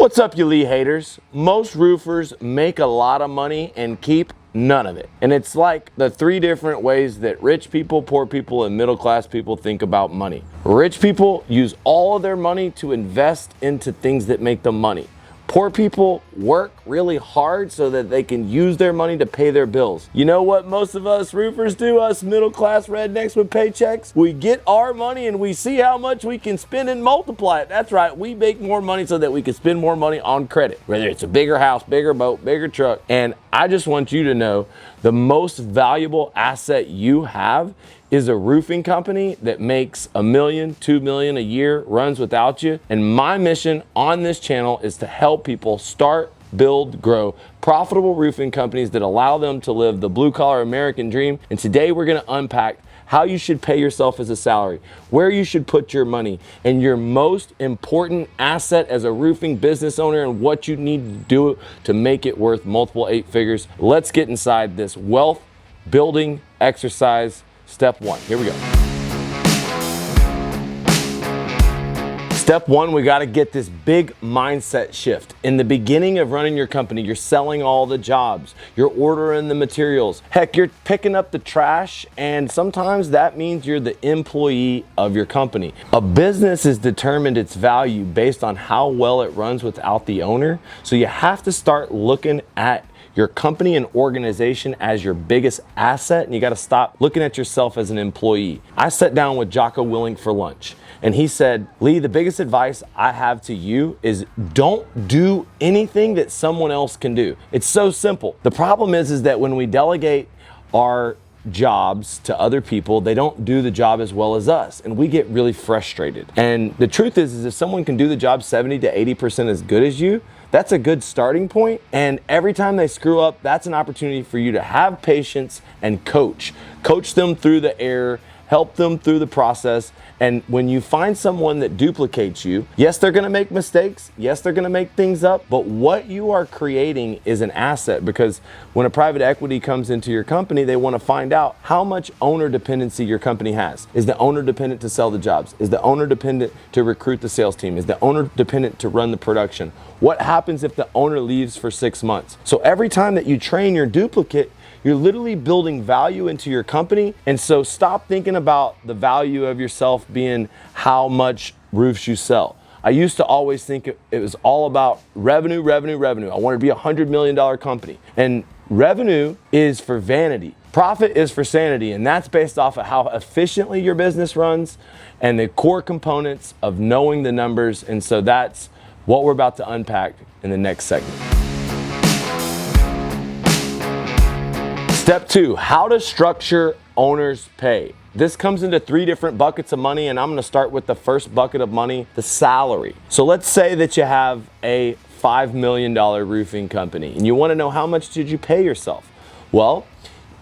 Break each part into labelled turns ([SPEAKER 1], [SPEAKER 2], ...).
[SPEAKER 1] What's up, you Lee haters? Most roofers make a lot of money and keep none of it. And it's like the three different ways that rich people, poor people, and middle class people think about money. Rich people use all of their money to invest into things that make them money. Poor people work really hard so that they can use their money to pay their bills. You know what most of us roofers do, us middle class rednecks with paychecks? We get our money and we see how much we can spend and multiply it. That's right, we make more money so that we can spend more money on credit. Whether it's a bigger house, bigger boat, bigger truck. And I just want you to know the most valuable asset you have is a roofing company that makes $1 million, $2 million a year, runs without you. And my mission on this channel is to help people start, build, grow profitable roofing companies that allow them to live the blue collar American dream. And today we're gonna unpack how you should pay yourself as a salary, where you should put your money, and your most important asset as a roofing business owner and what you need to do to make it worth multiple 8 figures. Let's get inside this wealth building exercise. Step 1, here we go. Step 1, we gotta get this big mindset shift. In the beginning of running your company, you're selling all the jobs, you're ordering the materials, heck, you're picking up the trash, and sometimes that means you're the employee of your company. A business is determined its value based on how well it runs without the owner, so you have to start looking at your company and organization as your biggest asset, and you gotta stop looking at yourself as an employee. I sat down with Jocko Willink for lunch, and he said, Lee, the biggest advice I have to you is don't do anything that someone else can do. It's so simple. The problem is that when we delegate our jobs to other people, they don't do the job as well as us, and we get really frustrated. And the truth is if someone can do the job 70 to 80% as good as you, that's a good starting point. And every time they screw up, that's an opportunity for you to have patience and coach them through the error, help them through the process. And when you find someone that duplicates you, yes, they're gonna make mistakes. Yes, they're gonna make things up, but what you are creating is an asset, because when a private equity comes into your company, they wanna find out how much owner dependency your company has. Is the owner dependent to sell the jobs? Is the owner dependent to recruit the sales team? Is the owner dependent to run the production? What happens if the owner leaves for 6 months? So every time that you train your duplicate, you're literally building value into your company. And so stop thinking about the value of yourself being how much roofs you sell. I used to always think it was all about revenue. I wanted to be a $100 million company. And revenue is for vanity. Profit is for sanity. And that's based off of how efficiently your business runs and the core components of knowing the numbers. And so that's what we're about to unpack in the next segment. Step 2, how to structure owner's pay. This comes into 3 different buckets of money, and I'm gonna start with the first bucket of money, the salary. So let's say that you have a $5 million roofing company, and you wanna know how much did you pay yourself? Well,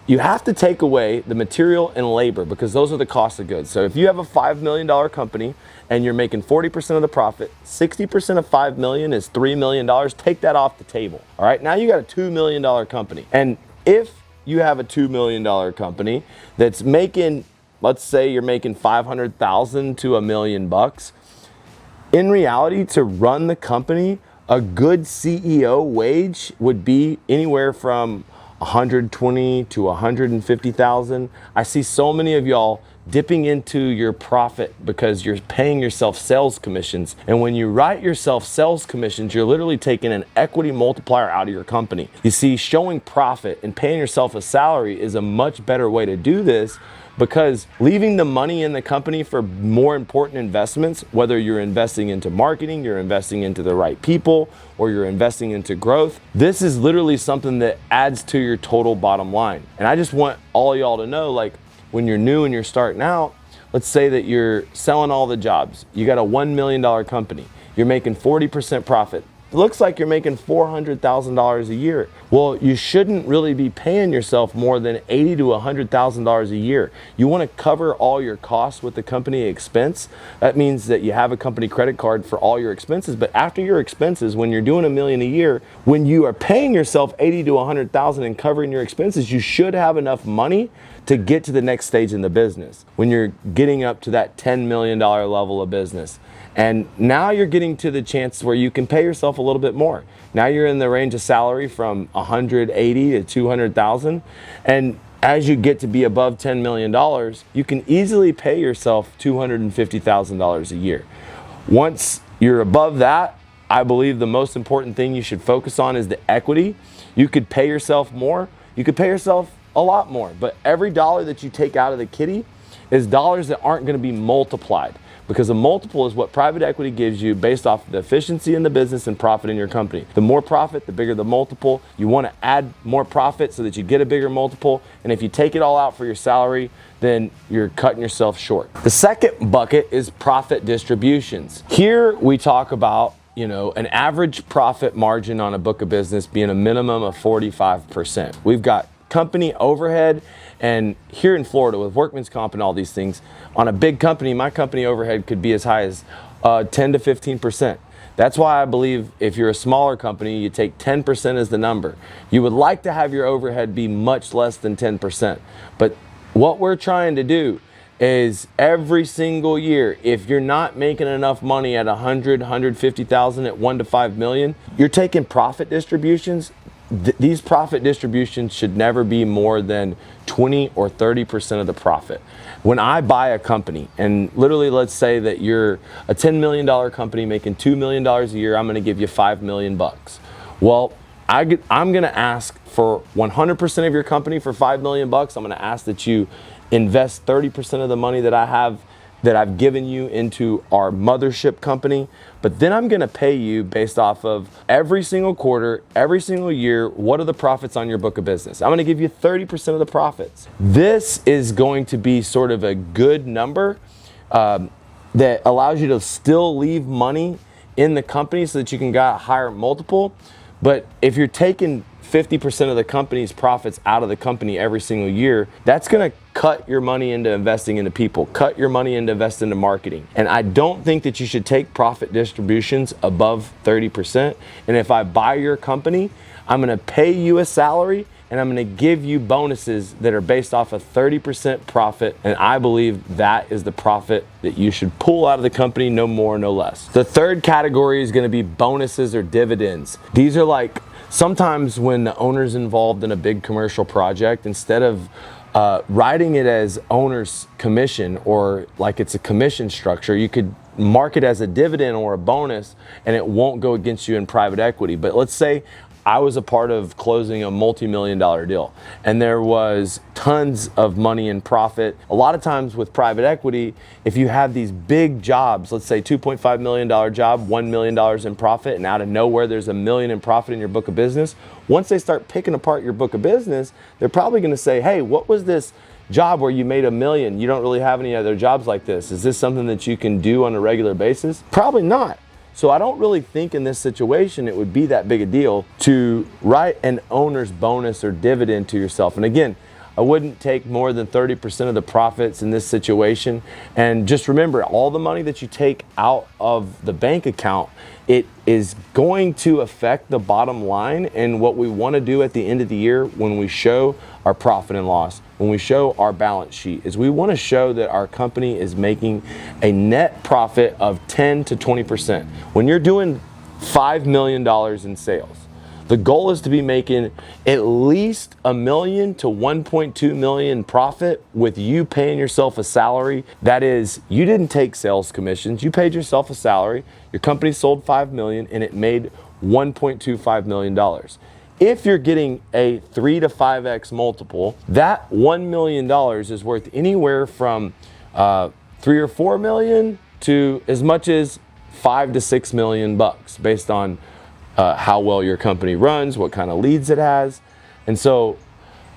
[SPEAKER 1] you have to take away the material and labor, because those are the cost of goods. So if you have a $5 million company and you're making 40% of the profit, 60% of $5 million is $3 million, take that off the table. All right, now you got a $2 million company. And if you have a $2 million company that's making, let's say you're making $500,000 to $1 million. In reality, to run the company, a good CEO wage would be anywhere from $120,000 to $150,000. I see so many of y'all dipping into your profit because you're paying yourself sales commissions. And when you write yourself sales commissions, you're literally taking an equity multiplier out of your company. You see, showing profit and paying yourself a salary is a much better way to do this, because leaving the money in the company for more important investments, whether you're investing into marketing, you're investing into the right people, or you're investing into growth, this is literally something that adds to your total bottom line. And I just want all y'all to know, like, when you're new and you're starting out, let's say that you're selling all the jobs. You got a $1 million company. You're making 40% profit. It looks like you're making $400,000 a year. Well, you shouldn't really be paying yourself more than $80,000 to $100,000 a year. You want to cover all your costs with the company expense. That means that you have a company credit card for all your expenses. But after your expenses, when you're doing $1 million a year, when you are paying yourself $80,000 to $100,000 and covering your expenses, you should have enough money to get to the next stage in the business. When you're getting up to that $10 million level of business. And now you're getting to the chance where you can pay yourself a little bit more. Now you're in the range of salary from 180 to 200,000. And as you get to be above $10 million, you can easily pay yourself $250,000 a year. Once you're above that, I believe the most important thing you should focus on is the equity. You could pay yourself more. You could pay yourself a lot more. But every dollar that you take out of the kitty is dollars that aren't going to be multiplied, because a multiple is what private equity gives you based off the efficiency in the business and profit in your company. The more profit, the bigger the multiple. You want to add more profit so that you get a bigger multiple. And if you take it all out for your salary, then you're cutting yourself short. The second bucket is profit distributions. Here we talk about, an average profit margin on a book of business being a minimum of 45%. We've got company overhead, and here in Florida with workman's comp and all these things, on a big company, my company overhead could be as high as 10 to 15%. That's why I believe if you're a smaller company, you take 10% as the number. You would like to have your overhead be much less than 10%. But what we're trying to do is every single year, if you're not making enough money at 100, 150,000 at 1 to 5 million, you're taking profit distributions. These profit distributions should never be more than 20 or 30% of the profit. When I buy a company, and literally let's say that you're a $10 million company making $2 million a year, I'm gonna give you $5 million. Well, I'm gonna ask for 100% of your company for $5 million. I'm gonna ask that you invest 30% of the money that I have, that I've given you, into our mothership company. But then I'm gonna pay you based off of every single quarter, every single year, what are the profits on your book of business? I'm gonna give you 30% of the profits. This is going to be sort of a good number that allows you to still leave money in the company so that you can get a higher multiple. But if you're taking 50% of the company's profits out of the company every single year, that's gonna cut your money into investing into people, cut your money into investing into marketing. And I don't think that you should take profit distributions above 30%. And if I buy your company, I'm gonna pay you a salary and I'm gonna give you bonuses that are based off of 30% profit. And I believe that is the profit that you should pull out of the company, no more, no less. The third category is gonna be bonuses or dividends. These are like, sometimes when the owner's involved in a big commercial project, instead of writing it as owner's commission or like it's a commission structure, you could mark it as a dividend or a bonus and it won't go against you in private equity. But let's say I was a part of closing a multi-million-dollar deal and there was tons of money in profit. A lot of times with private equity, if you have these big jobs, let's say $2.5 million job, $1 million in profit, and out of nowhere there's $1 million in profit in your book of business, once they start picking apart your book of business, they're probably gonna say, hey, what was this job where you made $1 million? You don't really have any other jobs like this. Is this something that you can do on a regular basis? Probably not. So I don't really think in this situation it would be that big a deal to write an owner's bonus or dividend to yourself. And again, I wouldn't take more than 30% of the profits in this situation. And just remember, all the money that you take out of the bank account, it is going to affect the bottom line. And what we want to do at the end of the year when we show our profit and loss, when we show our balance sheet, is we want to show that our company is making a net profit of 10 to 20%. When you're doing $5 million in sales, the goal is to be making at least $1 million to $1.2 million profit with you paying yourself a salary. That is, you didn't take sales commissions, you paid yourself a salary, your company sold $5 million and it made $1.25 million. If you're getting a 3 to 5x multiple, that $1 million is worth anywhere from 3 or 4 million to as much as 5 to 6 million bucks based on how well your company runs, what kind of leads it has. And so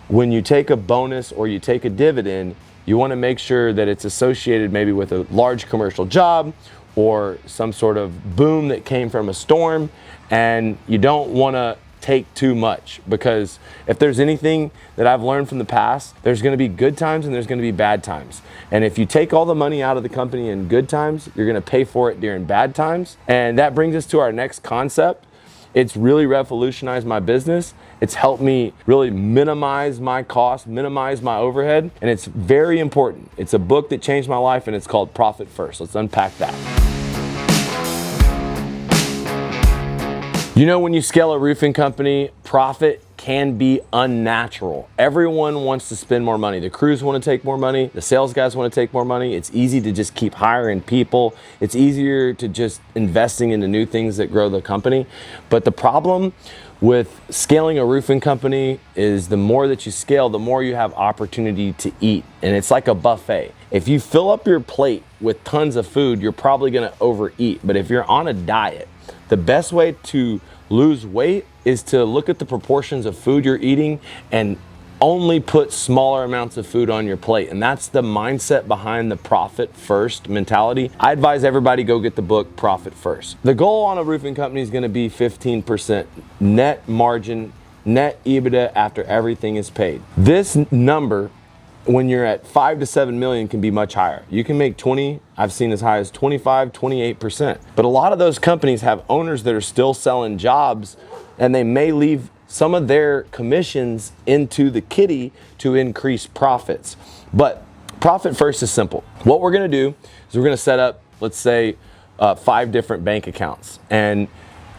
[SPEAKER 1] when you take a bonus or you take a dividend, you want to make sure that it's associated maybe with a large commercial job or some sort of boom that came from a storm, and you don't want to take too much, because if there's anything that I've learned from the past, there's going to be good times and there's going to be bad times. And if you take all the money out of the company in good times, you're going to pay for it during bad times. And that brings us to our next concept. It's really revolutionized my business. It's helped me really minimize my costs, minimize my overhead, and it's very important. It's a book that changed my life and it's called Profit First. Let's unpack that. You know, when you scale a roofing company, profit can be unnatural. Everyone wants to spend more money. The crews want to take more money. The sales guys want to take more money. It's easy to just keep hiring people. It's easier to just investing into new things that grow the company. But the problem with scaling a roofing company is the more that you scale, the more you have opportunity to eat. And it's like a buffet. If you fill up your plate with tons of food, you're probably going to overeat. But if you're on a diet, the best way to lose weight is to look at the proportions of food you're eating and only put smaller amounts of food on your plate. And that's the mindset behind the profit first mentality. I advise everybody go get the book Profit First. The goal on a roofing company is going to be 15% net margin, net EBITDA after everything is paid. This number, when you're at 5 to 7 million, can be much higher. You can make 20, I've seen as high as 25, 28%. But a lot of those companies have owners that are still selling jobs, and they may leave some of their commissions into the kitty to increase profits. But Profit First is simple. What we're gonna do is we're gonna set up, let's say, 5 different bank accounts. And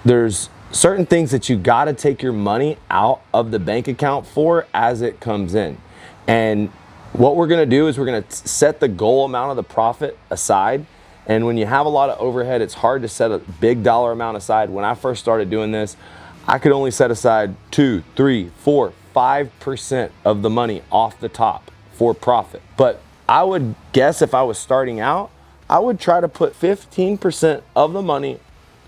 [SPEAKER 1] there's certain things that you gotta take your money out of the bank account for as it comes in. And what we're gonna do is we're gonna set the goal amount of the profit aside. And when you have a lot of overhead, it's hard to set a big dollar amount aside. When I first started doing this, I could only set aside 2, 3, 4, 5% of the money off the top for profit. But I would guess if I was starting out, I would try to put 15% of the money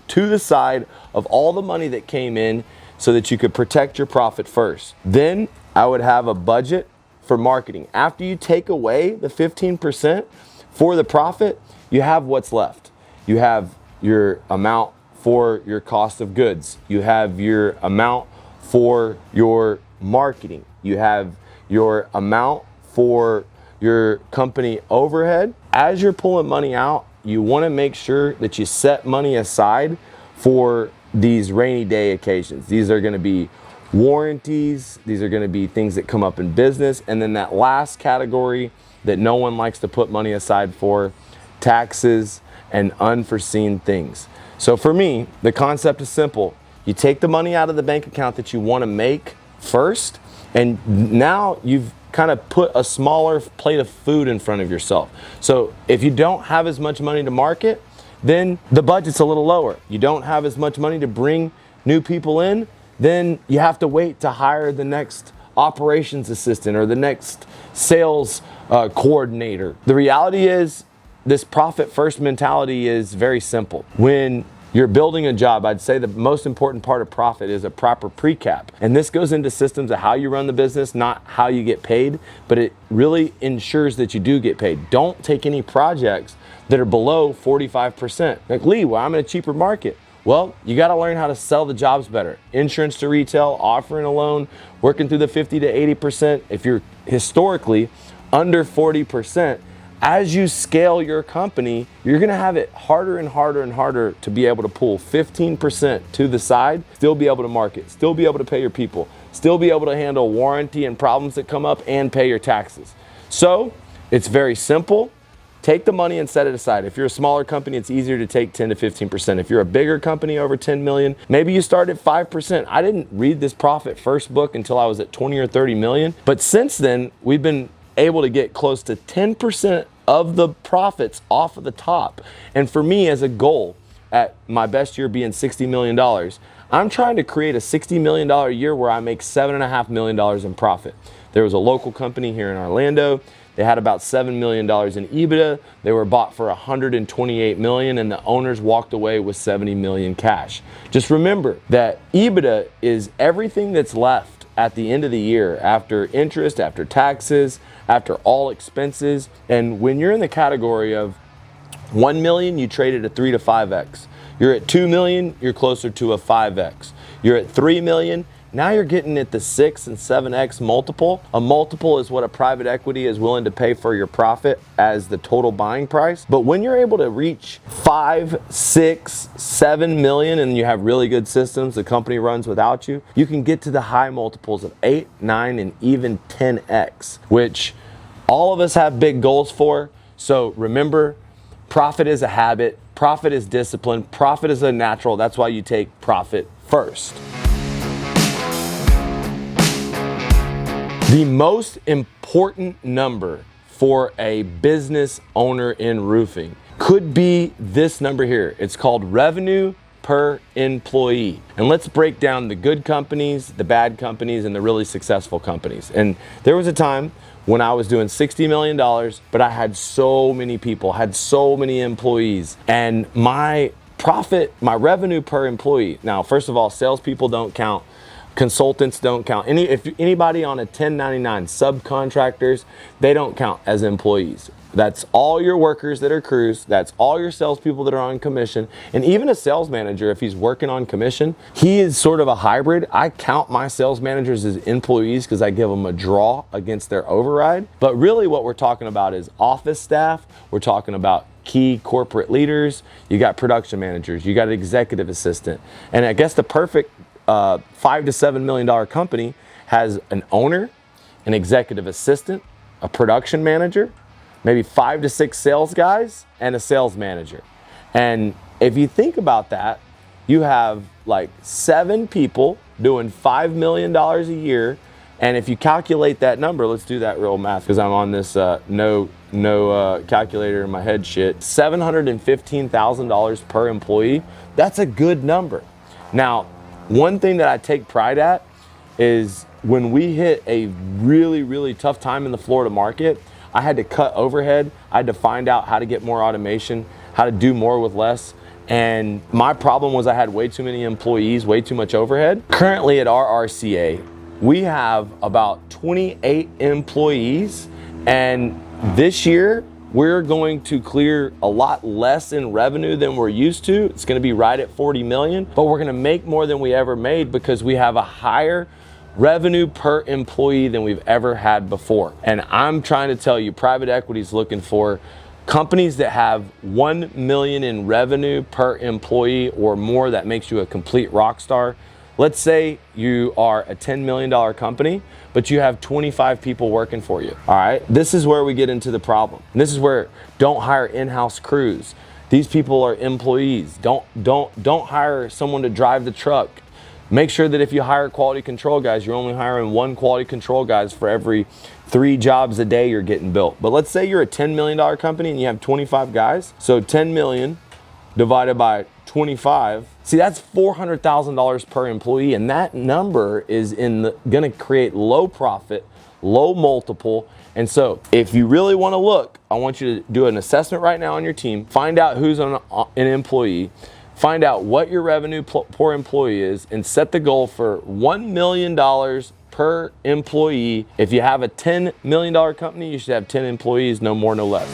[SPEAKER 1] to the side of all the money that came in so that you could protect your profit first. Then I would have a budget for marketing. After you take away the 15% for the profit, you have what's left. You have your amount for your cost of goods. You have your amount for your marketing. You have your amount for your company overhead. As you're pulling money out, you want to make sure that you set money aside for these rainy day occasions. These are going to be warranties. These are going to be things that come up in business. And then that last category that no one likes to put money aside for, taxes and unforeseen things. So for me, the concept is simple. You take the money out of the bank account that you want to make first, and now you've kind of put a smaller plate of food in front of yourself. So if you don't have as much money to market, then the budget's a little lower. You don't have as much money to bring new people in, then you have to wait to hire the next operations assistant or the next sales coordinator. The reality is, this profit first mentality is very simple. When you're building a job, I'd say the most important part of profit is a proper pre-cap. And this goes into systems of how you run the business, not how you get paid, but it really ensures that you do get paid. Don't take any projects that are below 45%. Like, Lee, well, I'm in a cheaper market. Well, you got to learn how to sell the jobs better. Insurance to retail, offering a loan, working through the 50 to 80%. If you're historically under 40%, as you scale your company, you're gonna have it harder and harder and harder to be able to pull 15% to the side, still be able to market, still be able to pay your people, still be able to handle warranty and problems that come up and pay your taxes. So it's very simple. Take the money and set it aside. If you're a smaller company, it's easier to take 10 to 15%. If you're a bigger company over 10 million, maybe you start at 5%. I didn't read this Profit First book until I was at 20 or 30 million. But since then, we've been able to get close to 10% of the profits off of the top. And for me, as a goal, at my best year being $60 million, I'm trying to create a $60 million year where I make $7.5 million in profit. There was a local company here in Orlando. They had about $7 million in EBITDA. They were bought for $128 million, and the owners walked away with $70 million cash. Just remember that EBITDA is everything that's left at the end of the year, after interest, after taxes, after all expenses. And when you're in the category of 1 million, you trade at a 3 to 5x. You're at 2 million, you're closer to a 5x. You're at 3 million, now you're getting at the 6 and 7x multiple. A multiple is what a private equity is willing to pay for your profit as the total buying price. But when you're able to reach 5, 6, 7 million and you have really good systems, the company runs without you, you can get to the high multiples of 8, 9, and even 10x, which all of us have big goals for. So remember, profit is a habit, profit is discipline, profit is a natural. That's why you take profit first. The most important number for a business owner in roofing could be this number here. It's called revenue per employee. And let's break down the good companies, the bad companies, and the really successful companies. And there was a time when I was doing $60 million, but I had so many people, had so many employees, and my profit, my revenue per employee. Now, first of all, salespeople don't count. Consultants don't count. If anybody on a 1099, subcontractors, they don't count as employees. That's all your workers that are crews. That's all your salespeople that are on commission. And even a sales manager, if he's working on commission, he is sort of a hybrid. I count my sales managers as employees because I give them a draw against their override. But really what we're talking about is office staff. We're talking about key corporate leaders. You got production managers. You got an executive assistant. And I guess the perfect $5 to $7 million company has an owner, an executive assistant, a production manager, maybe 5 to 6 sales guys, and a sales manager. And if you think about that, you have like 7 people doing $5 million a year. And if you calculate that number, let's do that real math because I'm on this no calculator in my head shit. $715,000 per employee. That's a good number. Now, one thing that I take pride at is when we hit a really, really tough time in the Florida market, I had to cut overhead. I had to find out how to get more automation, how to do more with less. And my problem was I had way too many employees, way too much overhead. Currently at our RCA, we have about 28 employees. And this year, we're going to clear a lot less in revenue than we're used to. It's gonna be right at 40 million, but we're gonna make more than we ever made because we have a higher revenue per employee than we've ever had before. And I'm trying to tell you, private equity is looking for companies that have 1 million in revenue per employee or more. That makes you a complete rock star. Let's say you are a $10 million company, but you have 25 people working for you, all right? This is where we get into the problem. And this is where don't hire in-house crews. These people are employees. Don't hire someone to drive the truck. Make sure that if you hire quality control guys, you're only hiring 1 quality control guys for every 3 jobs a day you're getting built. But let's say you're a $10 million company and you have 25 guys. So 10 million divided by 25, see, that's $400,000 per employee, and that number is gonna create low profit, low multiple. And so if you really wanna look, I want you to do an assessment right now on your team, find out who's an employee, find out what your revenue per employee is, and set the goal for $1 million per employee. If you have a $10 million company, you should have 10 employees, no more, no less.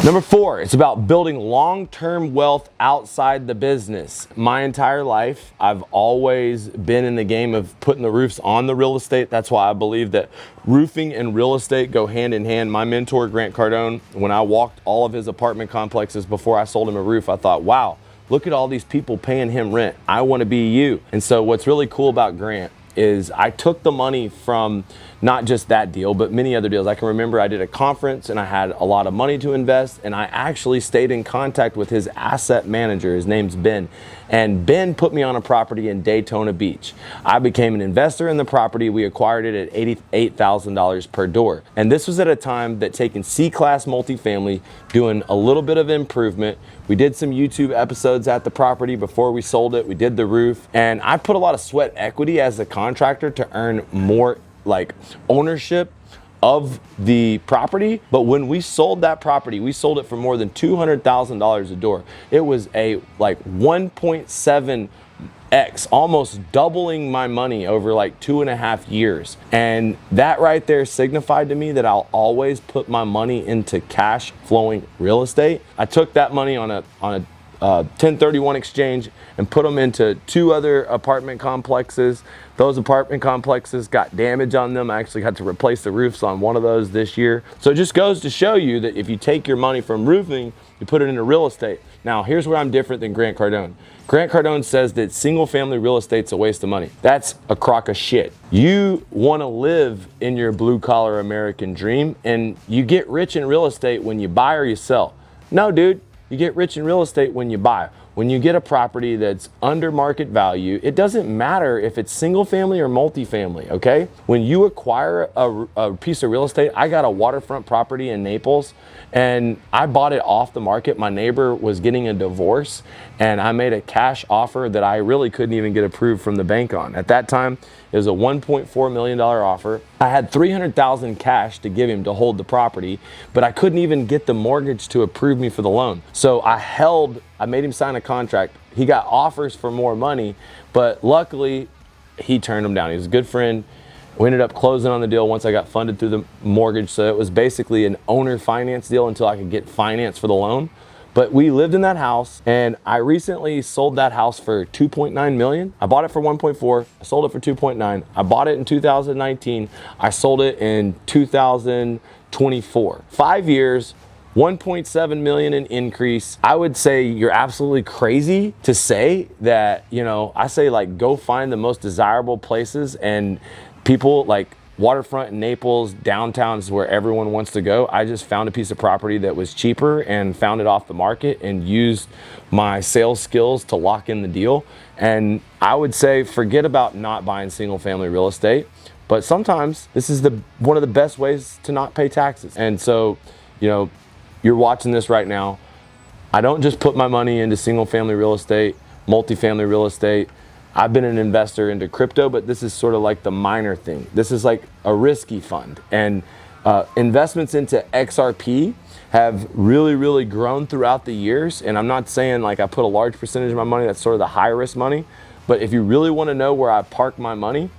[SPEAKER 1] Number 4, it's about building long-term wealth outside the business. My entire life, I've always been in the game of putting the roofs on the real estate. That's why I believe that roofing and real estate go hand in hand. My mentor, Grant Cardone, when I walked all of his apartment complexes before I sold him a roof, I thought, wow, look at all these people paying him rent. I want to be you. And so what's really cool about Grant is I took the money from not just that deal, but many other deals. I can remember I did a conference and I had a lot of money to invest, and I actually stayed in contact with his asset manager. His name's Ben. And Ben put me on a property in Daytona Beach. I became an investor in the property. We acquired it at $88,000 per door. And this was at a time that taking C-class multifamily, doing a little bit of improvement. We did some YouTube episodes at the property before we sold it. We did the roof. And I put a lot of sweat equity as a contractor to earn more like ownership of the property. But when we sold that property, we sold it for more than $200,000 a door. It was a like 1.7x, almost doubling my money over like 2.5 years. And that right there signified to me that I'll always put my money into cash flowing real estate. I took that money on a 1031 exchange and put them into 2 other apartment complexes. Those apartment complexes got damage on them. I actually had to replace the roofs on one of those this year. So it just goes to show you that if you take your money from roofing, you put it into real estate. Now, here's where I'm different than Grant Cardone. Grant Cardone says that single family real estate's a waste of money. That's a crock of shit. You want to live in your blue collar American dream, and you get rich in real estate when you buy or you sell. No, dude. You get rich in real estate when you buy. when you get a property that's under market value, it doesn't matter if it's single family or multifamily, okay? When you acquire a piece of real estate, I got a waterfront property in Naples and I bought it off the market. My neighbor was getting a divorce and I made a cash offer that I really couldn't even get approved from the bank on. At that time, it was a $1.4 million offer. I had $300,000 cash to give him to hold the property, but I couldn't even get the mortgage to approve me for the loan. So I made him sign a contract. He got offers for more money, but luckily he turned them down. He was a good friend. We ended up closing on the deal once I got funded through the mortgage. So it was basically an owner finance deal until I could get finance for the loan. But we lived in that house and I recently sold that house for $2.9 million. I bought it for 1.4, I sold it for 2.9. I bought it in 2019, I sold it in 2024. 5 years, 1.7 million in increase. I would say you're absolutely crazy to say that, I say like go find the most desirable places, and people like waterfront in Naples, downtown is where everyone wants to go. I just found a piece of property that was cheaper and found it off the market and used my sales skills to lock in the deal. And I would say forget about not buying single family real estate, but sometimes this is one of the best ways to not pay taxes. And so, you're watching this right now. I don't just put my money into single family real estate, multifamily real estate. I've been an investor into crypto, but this is sort of like the minor thing. This is like a risky fund. And investments into XRP have really, really grown throughout the years. And I'm not saying like I put a large percentage of my money, that's sort of the high risk money. But if you really want to know where I park my money,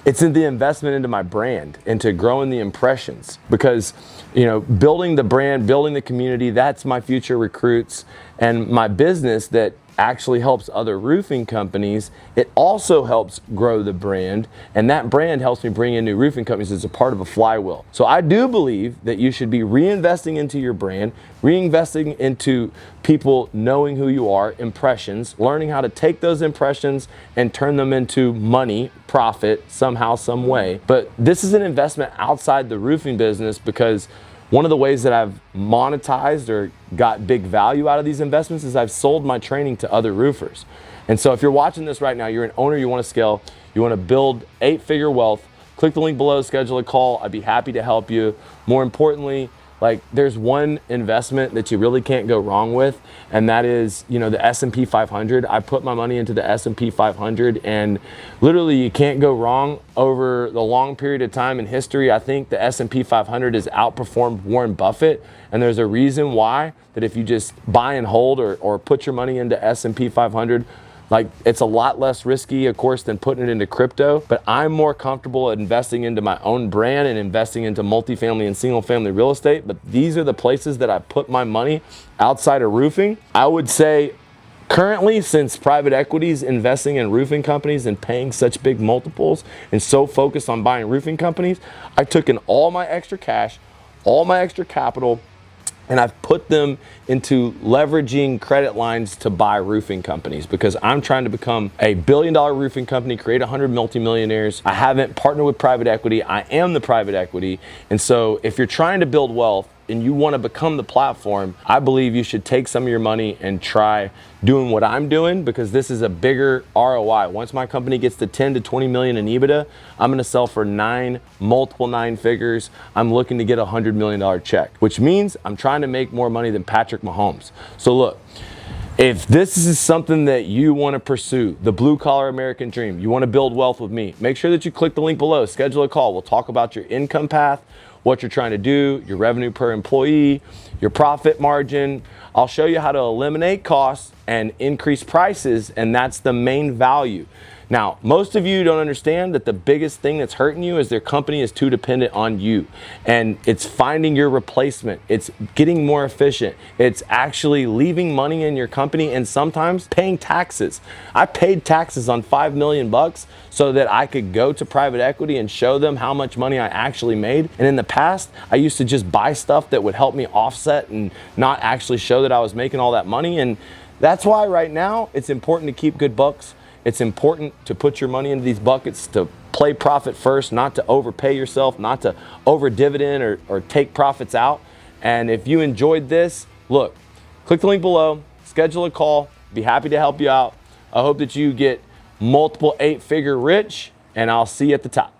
[SPEAKER 1] it's in the investment into my brand, into growing the impressions. Because, building the brand, building the community, that's my future recruits. And my business that actually helps other roofing companies, it also helps grow the brand, and that brand helps me bring in new roofing companies as a part of a flywheel. So I do believe that you should be reinvesting into your brand, reinvesting into people knowing who you are, impressions, learning how to take those impressions and turn them into money, profit, somehow, some way. But this is an investment outside the roofing business, because one of the ways that I've monetized or got big value out of these investments is I've sold my training to other roofers. And so if you're watching this right now, you're an owner, you want to scale, you want to build 8-figure wealth, click the link below, schedule a call. I'd be happy to help you. More importantly, there's one investment that you really can't go wrong with, and that is, the S&P 500. I put my money into the S&P 500, and literally you can't go wrong over the long period of time in history. I think the S&P 500 has outperformed Warren Buffett, and there's a reason why, that if you just buy and hold or put your money into S&P 500, it's a lot less risky, of course, than putting it into crypto, but I'm more comfortable at investing into my own brand and investing into multifamily and single family real estate. But these are the places that I put my money outside of roofing. I would say currently, since private equity is investing in roofing companies and paying such big multiples and so focused on buying roofing companies, I took in all my extra cash, all my extra capital, and I've put them into leveraging credit lines to buy roofing companies, because I'm trying to become a billion-dollar roofing company, create 100 multimillionaires. I haven't partnered with private equity. I am the private equity. And so if you're trying to build wealth and you want to become the platform, I believe you should take some of your money and try doing what I'm doing, because this is a bigger ROI. Once my company gets to 10 to 20 million in EBITDA, I'm going to sell for multiple nine figures. I'm looking to get a $100 million check, which means I'm trying to make more money than Patrick Mahomes. So look, if this is something that you want to pursue, the blue collar American dream, you want to build wealth with me, make sure that you click the link below, schedule a call. We'll talk about your income path, what you're trying to do, your revenue per employee, your profit margin. I'll show you how to eliminate costs and increase prices, and that's the main value. Now, most of you don't understand that the biggest thing that's hurting you is their company is too dependent on you. And it's finding your replacement. It's getting more efficient. It's actually leaving money in your company and sometimes paying taxes. I paid taxes on $5 million so that I could go to private equity and show them how much money I actually made. And in the past, I used to just buy stuff that would help me offset and not actually show that I was making all that money. And that's why right now it's important to keep good books. It's important to put your money into these buckets, to play profit first, not to overpay yourself, not to over dividend or take profits out. And if you enjoyed this, look, click the link below, schedule a call. Be happy to help you out. I hope that you get multiple 8-figure rich, and I'll see you at the top.